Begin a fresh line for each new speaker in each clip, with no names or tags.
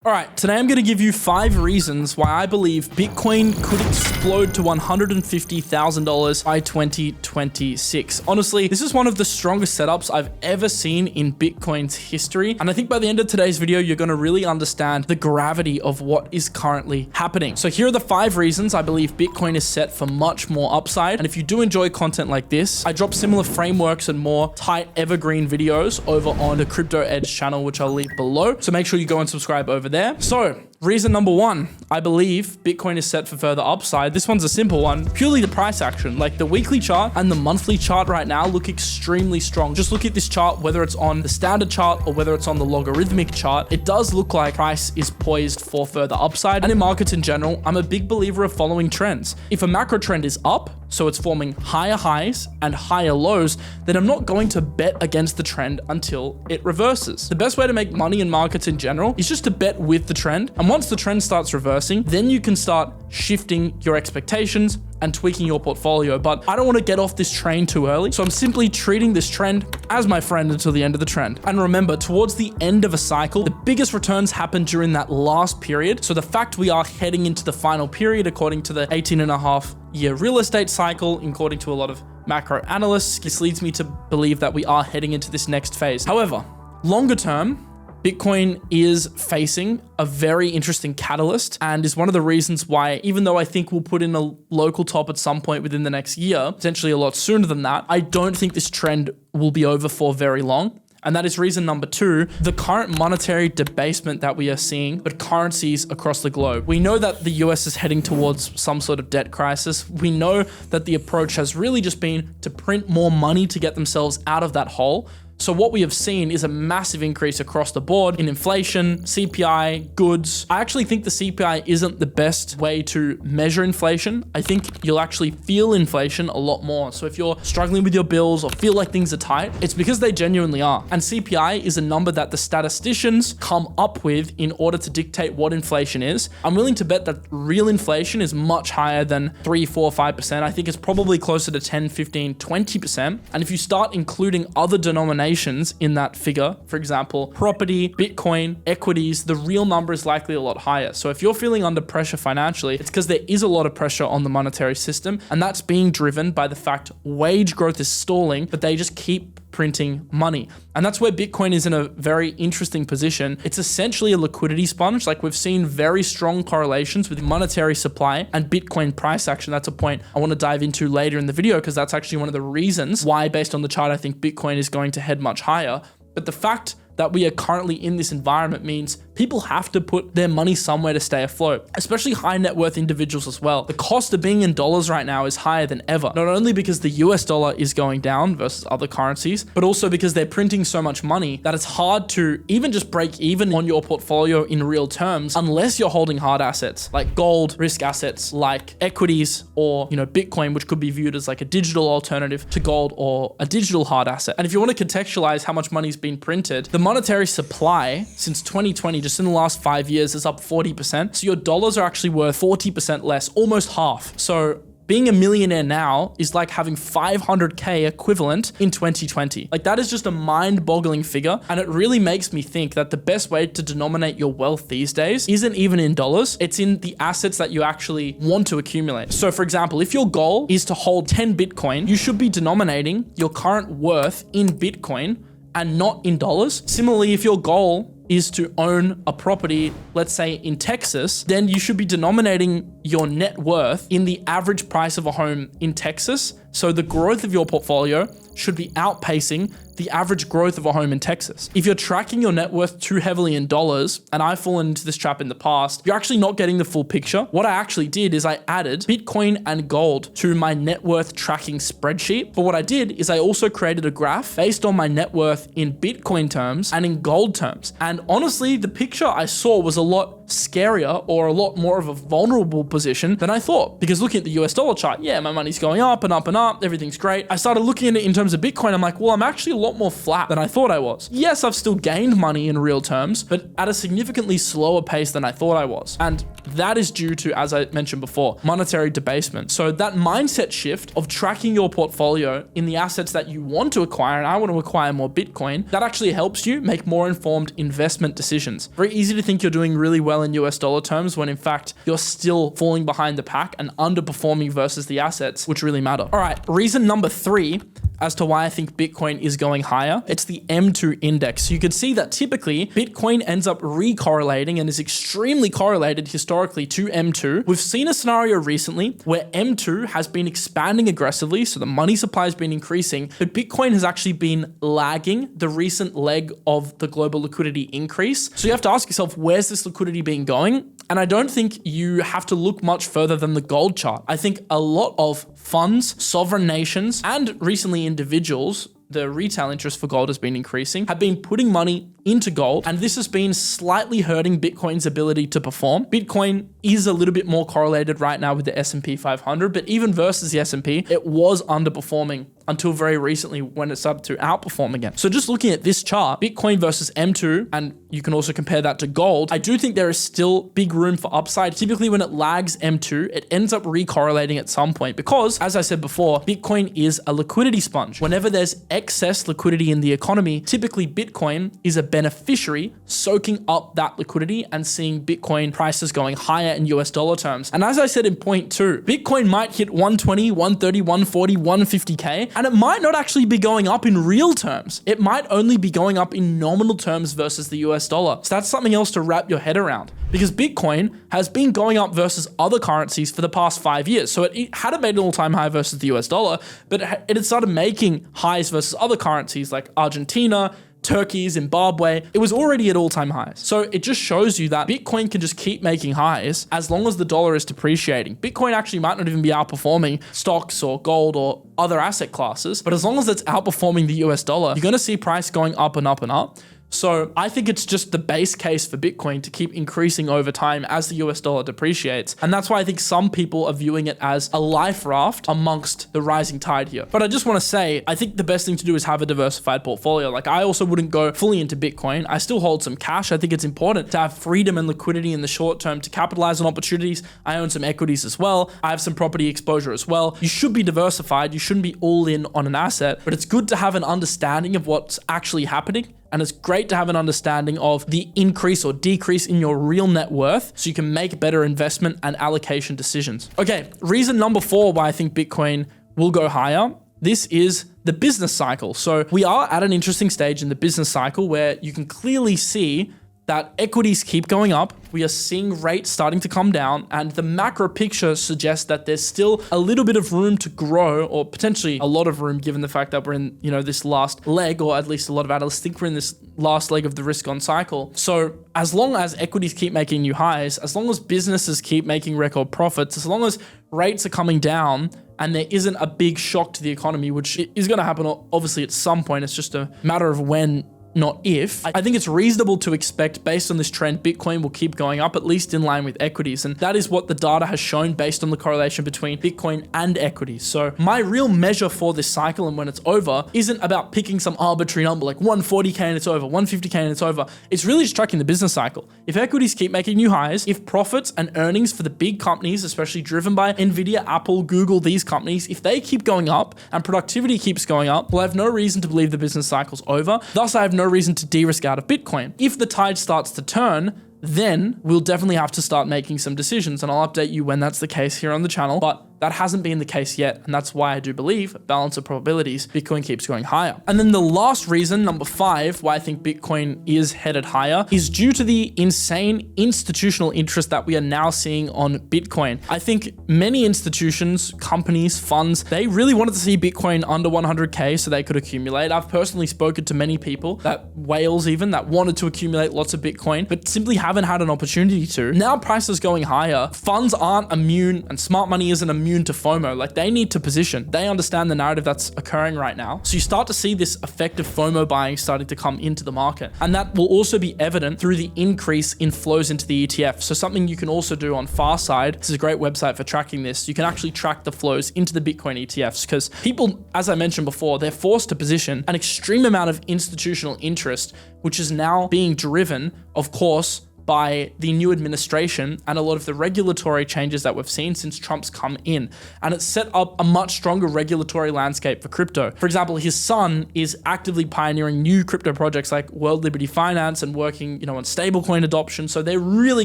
All right, today I'm going to give you 5 reasons why I believe Bitcoin could explode to $150,000 by 2026. Honestly, this is one of the strongest setups I've ever seen in Bitcoin's history. And I think by the end of today's video, you're going to really understand the gravity of what is currently happening. So here are the 5 reasons I believe Bitcoin is set for much more upside. And if you do enjoy content like this, I drop similar frameworks and more tight evergreen videos over on the Crypto Edge channel, which I'll leave below. So make sure you go and subscribe over there. So reason number 1, I believe Bitcoin is set for further upside. This one's a simple one, purely the price action. Like the weekly chart and the monthly chart right now look extremely strong. Just look at this chart, whether it's on the standard chart or whether it's on the logarithmic chart, it does look like price is poised for further upside. And in markets in general, I'm a big believer of following trends. If a macro trend is up, so it's forming higher highs and higher lows, then I'm not going to bet against the trend until it reverses. The best way to make money in markets in general is just to bet with the trend. And once the trend starts reversing, then you can start shifting your expectations and tweaking your portfolio. But I don't want to get off this train too early. So I'm simply treating this trend as my friend until the end of the trend. And remember, towards the end of a cycle, the biggest returns happen during that last period. So the fact we are heading into the final period, according to the 18.5-year real estate cycle, according to a lot of macro analysts, this leads me to believe that we are heading into this next phase. However, longer term, Bitcoin is facing a very interesting catalyst and is one of the reasons why, even though I think we'll put in a local top at some point within the next year, potentially a lot sooner than that, I don't think this trend will be over for very long. And that is reason number 2, the current monetary debasement that we are seeing, but currencies across the globe. We know that the US is heading towards some sort of debt crisis. We know that the approach has really just been to print more money to get themselves out of that hole. So what we have seen is a massive increase across the board in inflation, CPI, goods. I actually think the CPI isn't the best way to measure inflation. I think you'll actually feel inflation a lot more. So if you're struggling with your bills or feel like things are tight, it's because they genuinely are. And CPI is a number that the statisticians come up with in order to dictate what inflation is. I'm willing to bet that real inflation is much higher than 3, 4, 5%. I think it's probably closer to 10, 15, 20%. And if you start including other denominations in that figure, for example, property, Bitcoin, equities, the real number is likely a lot higher. So if you're feeling under pressure financially, it's because there is a lot of pressure on the monetary system, and that's being driven by the fact wage growth is stalling, but they just keep printing money. And that's where Bitcoin is in a very interesting position. It's essentially a liquidity sponge. Like we've seen very strong correlations with monetary supply and Bitcoin price action. That's a point I want to dive into later in the video, because that's actually one of the reasons why, based on the chart, I think Bitcoin is going to head much higher. But the fact that we are currently in this environment means people have to put their money somewhere to stay afloat, especially high net worth individuals as well. The cost of being in dollars right now is higher than ever, not only because the US dollar is going down versus other currencies, but also because they're printing so much money that it's hard to even just break even on your portfolio in real terms unless you're holding hard assets like gold, risk assets like equities, or Bitcoin, which could be viewed as like a digital alternative to gold or a digital hard asset. And if you want to contextualize how much money's been printed, the monetary supply since 2020, just in the last 5 years, is up 40%. So your dollars are actually worth 40% less, almost half. So being a millionaire now is like having 500K equivalent in 2020. Like that is just a mind-boggling figure. And it really makes me think that the best way to denominate your wealth these days isn't even in dollars. It's in the assets that you actually want to accumulate. So for example, if your goal is to hold 10 Bitcoin, you should be denominating your current worth in Bitcoin and not in dollars. Similarly, if your goal is to own a property, let's say in Texas, then you should be denominating your net worth in the average price of a home in Texas. So the growth of your portfolio should be outpacing the average growth of a home in Texas. If you're tracking your net worth too heavily in dollars, and I've fallen into this trap in the past, you're actually not getting the full picture. What I actually did is I added Bitcoin and gold to my net worth tracking spreadsheet. But what I did is I also created a graph based on my net worth in Bitcoin terms and in gold terms. And honestly, the picture I saw was a lot scarier, or a lot more of a vulnerable position than I thought. Because looking at the US dollar chart, yeah, my money's going up and up and up, everything's great. I started looking at it in terms of Bitcoin. I'm like, well, I'm actually a lot lot more flat than I thought I was. Yes, I've still gained money in real terms, but at a significantly slower pace than I thought I was. And that is due to, as I mentioned before, monetary debasement. So that mindset shift of tracking your portfolio in the assets that you want to acquire, and I want to acquire more Bitcoin, that actually helps you make more informed investment decisions. Very easy to think you're doing really well in US dollar terms when in fact you're still falling behind the pack and underperforming versus the assets which really matter. All right, reason number 3 as to why I think Bitcoin is going higher, it's the M2 index. So you can see that typically Bitcoin ends up re-correlating and is extremely correlated historically to M2. We've seen a scenario recently where M2 has been expanding aggressively, so the money supply has been increasing, but Bitcoin has actually been lagging the recent leg of the global liquidity increase. So you have to ask yourself, where's this liquidity been going? And I don't think you have to look much further than the gold chart. I think a lot of funds, sovereign nations, and recently individuals, the retail interest for gold has been increasing, have been putting money into gold, and this has been slightly hurting Bitcoin's ability to perform. Bitcoin is a little bit more correlated right now with the S&P 500, but even versus the S&P, it was underperforming until very recently when it started to outperform again. So just looking at this chart, Bitcoin versus M2, and you can also compare that to gold, I do think there is still big room for upside. Typically when it lags M2, it ends up re-correlating at some point because, as I said before, Bitcoin is a liquidity sponge. Whenever there's excess liquidity in the economy, typically Bitcoin is a beneficiary soaking up that liquidity and seeing Bitcoin prices going higher in US dollar terms. And as I said in point 2, Bitcoin might hit 120, 130, 140, 150K, and it might not actually be going up in real terms. It might only be going up in nominal terms versus the US dollar. So that's something else to wrap your head around, because Bitcoin has been going up versus other currencies for the past 5 years. So it hadn't made an all-time high versus the US dollar, but it had started making highs versus other currencies like Argentina, Turkey, Zimbabwe. It was already at all-time highs. So it just shows you that Bitcoin can just keep making highs as long as the dollar is depreciating. Bitcoin actually might not even be outperforming stocks or gold or other asset classes, but as long as it's outperforming the US dollar, you're going to see price going up and up and up. So I think it's just the base case for Bitcoin to keep increasing over time as the US dollar depreciates. And that's why I think some people are viewing it as a life raft amongst the rising tide here. But I just want to say, I think the best thing to do is have a diversified portfolio. Like, I also wouldn't go fully into Bitcoin. I still hold some cash. I think it's important to have freedom and liquidity in the short term to capitalize on opportunities. I own some equities as well. I have some property exposure as well. You should be diversified. You shouldn't be all in on an asset, but it's good to have an understanding of what's actually happening. And it's great to have an understanding of the increase or decrease in your real net worth so you can make better investment and allocation decisions. Okay, reason number 4 why I think Bitcoin will go higher. This is the business cycle. So we are at an interesting stage in the business cycle where you can clearly see that equities keep going up. We are seeing rates starting to come down, and the macro picture suggests that there's still a little bit of room to grow, or potentially a lot of room given the fact that we're in, this last leg, or at least a lot of analysts think we're in this last leg of the risk on cycle. So as long as equities keep making new highs, as long as businesses keep making record profits, as long as rates are coming down and there isn't a big shock to the economy, which is going to happen obviously at some point, it's just a matter of when, not if. I think it's reasonable to expect, based on this trend, Bitcoin will keep going up, at least in line with equities. And that is what the data has shown based on the correlation between Bitcoin and equities. So my real measure for this cycle and when it's over isn't about picking some arbitrary number like 140K and it's over, 150K and it's over. It's really just tracking the business cycle. If equities keep making new highs, if profits and earnings for the big companies, especially driven by Nvidia, Apple, Google, these companies, if they keep going up and productivity keeps going up, well, I have no reason to believe the business cycle's over. Thus, I have no reason to de-risk out of Bitcoin. If the tide starts to turn, then we'll definitely have to start making some decisions, and I'll update you when that's the case here on the channel. But that hasn't been the case yet, and that's why I do believe, balance of probabilities, Bitcoin keeps going higher. And then the last reason, number 5, why I think Bitcoin is headed higher is due to the insane institutional interest that we are now seeing on Bitcoin. I think many institutions, companies, funds, they really wanted to see Bitcoin under 100K so they could accumulate. I've personally spoken to many people, whales even, that wanted to accumulate lots of Bitcoin, but simply haven't had an opportunity to. Now prices going higher, funds aren't immune, and smart money isn't immune immune to FOMO. Like, they need to position. They understand the narrative that's occurring right now. So you start to see this effective FOMO buying starting to come into the market. And that will also be evident through the increase in flows into the ETF. So something you can also do on Farside, this is a great website for tracking this. You can actually track the flows into the Bitcoin ETFs because people, as I mentioned before, they're forced to position an extreme amount of institutional interest, which is now being driven, of course, by the new administration and a lot of the regulatory changes that we've seen since Trump's come in. And it's set up a much stronger regulatory landscape for crypto. For example, his son is actively pioneering new crypto projects like World Liberty Finance and working, on stablecoin adoption. So they're really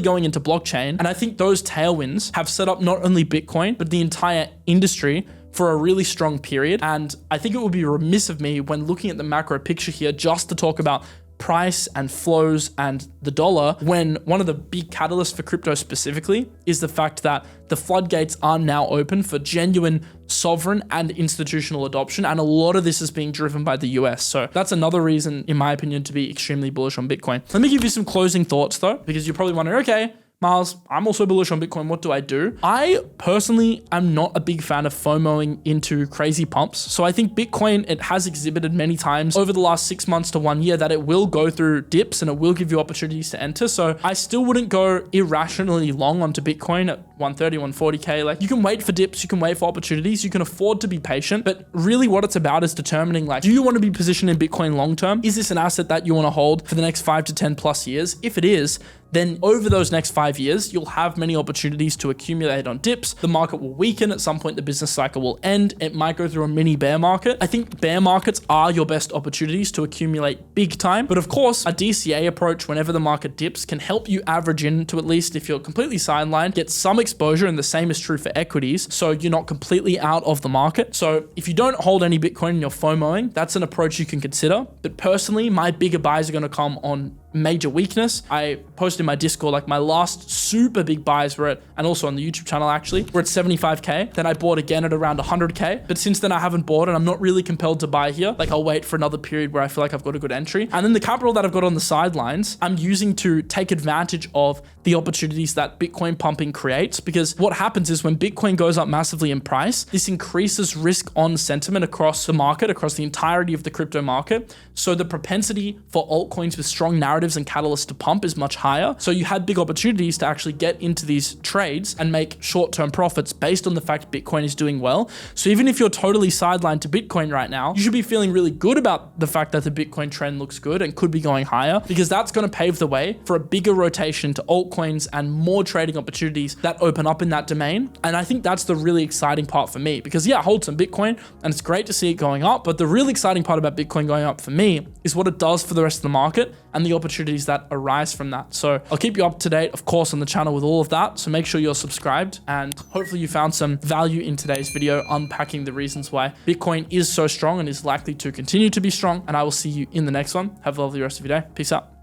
going into blockchain. And I think those tailwinds have set up not only Bitcoin, but the entire industry for a really strong period. And I think it would be remiss of me when looking at the macro picture here just to talk about price and flows and the dollar, when one of the big catalysts for crypto specifically is the fact that the floodgates are now open for genuine sovereign and institutional adoption. And a lot of this is being driven by the US. So that's another reason, in my opinion, to be extremely bullish on Bitcoin. Let me give you some closing thoughts though, because you're probably wondering, okay, Miles, I'm also bullish on Bitcoin. What do I do? I personally am not a big fan of FOMOing into crazy pumps. So I think Bitcoin, it has exhibited many times over the last 6 months to 1 year that it will go through dips and it will give you opportunities to enter. So I still wouldn't go irrationally long onto Bitcoin at 130, 140K. Like, you can wait for dips, you can wait for opportunities, you can afford to be patient. But really what it's about is determining, like, do you want to be positioned in Bitcoin long term? Is this an asset that you want to hold for the next 5 to 10 plus years? If it is, then over those next 5 years, you'll have many opportunities to accumulate on dips. The market will weaken. At some point, the business cycle will end. It might go through a mini bear market. I think bear markets are your best opportunities to accumulate big time. But of course, a DCA approach whenever the market dips can help you average into, at least if you're completely sidelined, get some exposure. And the same is true for equities. So you're not completely out of the market. So if you don't hold any Bitcoin and you're FOMOing, that's an approach you can consider. But personally, my bigger buys are going to come on major weakness. I posted in my Discord, like, my last super big buys were at, and also on the YouTube channel actually, were at 75K. Then I bought again at around 100K. But since then I haven't bought and I'm not really compelled to buy here. Like, I'll wait for another period where I feel like I've got a good entry. And then the capital that I've got on the sidelines, I'm using to take advantage of the opportunities that Bitcoin pumping creates. Because what happens is when Bitcoin goes up massively in price, this increases risk on sentiment across the market, across the entirety of the crypto market. So the propensity for altcoins with strong narratives and catalysts to pump is much higher. So you had big opportunities to actually get into these trades and make short-term profits based on the fact Bitcoin is doing well. So even if you're totally sidelined to Bitcoin right now, you should be feeling really good about the fact that the Bitcoin trend looks good and could be going higher, because that's going to pave the way for a bigger rotation to altcoins and more trading opportunities that open up in that domain. And I think that's the really exciting part for me, because yeah, I hold some Bitcoin and it's great to see it going up, but the really exciting part about Bitcoin going up for me is what it does for the rest of the market and the opportunities that arise from that. So I'll keep you up to date, of course, on the channel with all of that. So make sure you're subscribed, and hopefully you found some value in today's video unpacking the reasons why Bitcoin is so strong and is likely to continue to be strong. And I will see you in the next one. Have a lovely rest of your day. Peace out.